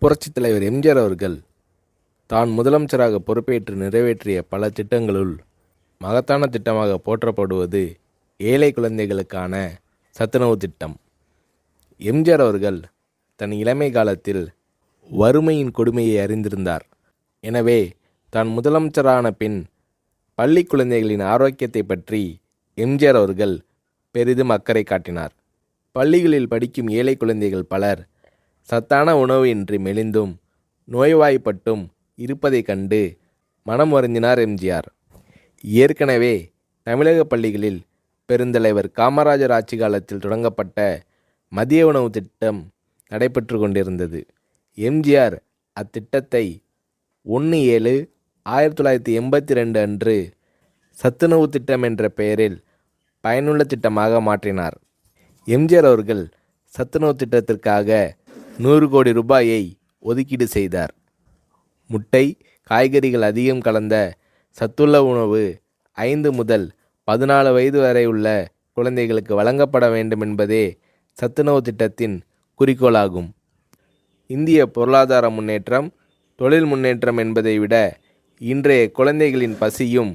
புரட்சித் தலைவர் எம்ஜிஆர் அவர்கள் தான் முதலமைச்சராக பொறுப்பேற்று நிறைவேற்றிய பல திட்டங்களுள் மகத்தான திட்டமாக போற்றப்படுவது ஏழை குழந்தைகளுக்கான சத்துணவு திட்டம். எம்ஜிஆர் அவர்கள் தன் இளமை காலத்தில் வறுமையின் கொடுமையை அறிந்திருந்தார். எனவே தான் முதலமைச்சரான பின் பள்ளி குழந்தைகளின் ஆரோக்கியத்தை பற்றி எம்ஜிஆர் அவர்கள் பெரிதும் அக்கறை காட்டினார். பள்ளிகளில் படிக்கும் ஏழை குழந்தைகள் பலர் சத்தான உணவு இன்றி மெலிந்தும் நோய்வாய்ப்பட்டும் இருப்பதைக் கண்டு மனம் வருந்தினார் எம்ஜிஆர். ஏற்கனவே தமிழக பள்ளிகளில் பெருந்தலைவர் காமராஜர் ஆட்சி காலத்தில் தொடங்கப்பட்ட மதிய உணவு திட்டம் நடைபெற்று கொண்டிருந்தது. எம்ஜிஆர் அத்திட்டத்தை 1/7/1982 அன்று சத்துணவு திட்டம் என்ற பெயரில் பயனுள்ள திட்டமாக மாற்றினார். எம்ஜிஆர் அவர்கள் சத்துணவு திட்டத்திற்காக 100 கோடி ரூபாயை ஒதுக்கீடு செய்தார். முட்டை, காய்கறிகள் அதிகம் கலந்த சத்துள்ள உணவு 5 முதல் 14 வயது வரை உள்ள குழந்தைகளுக்கு வழங்கப்பட வேண்டும் என்பதே சத்துணவு திட்டத்தின் குறிக்கோளாகும். இந்திய பொருளாதார முன்னேற்றம், தொழில் முன்னேற்றம் என்பதை விட இன்றைய குழந்தைகளின் பசியும்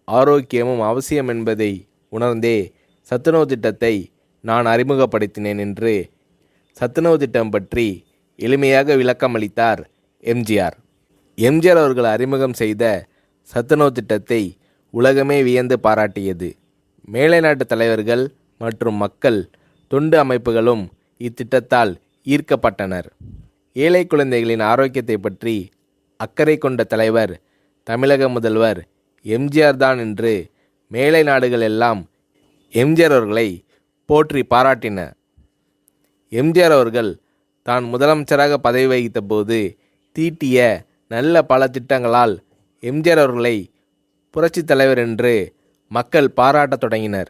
ஆரோக்கியமும் அவசியம் என்பதை உணர்ந்தே சத்துணவு திட்டத்தை நான் அறிமுகப்படுத்தினேன் என்று சத்துணவு திட்டம் பற்றி எளிமையாக விளக்கமளித்தார் எம்ஜிஆர். எம்ஜிஆர் அவர்கள் அறிமுகம் செய்த சத்துணவு திட்டத்தை உலகமே வியந்து பாராட்டியது. மேலை நாட்டு தலைவர்கள் மற்றும் மக்கள் தொண்டு அமைப்புகளும் இத்திட்டத்தால் ஈர்க்கப்பட்டனர். ஏழை குழந்தைகளின் ஆரோக்கியத்தை பற்றி அக்கறை கொண்ட தலைவர் தமிழக முதல்வர் எம்ஜிஆர் தான் என்று மேலை நாடுகள் எல்லாம் எம்ஜிஆர் அவர்களை போற்றி பாராட்டின. எம்ஜிஆர் அவர்கள் தான் முதலமைச்சராக பதவி வகித்த போது தீட்டிய நல்ல பல திட்டங்களால் எம்ஜிஆர் அவர்களை புரட்சித் தலைவர் என்று மக்கள் பாராட்டத் தொடங்கினர்.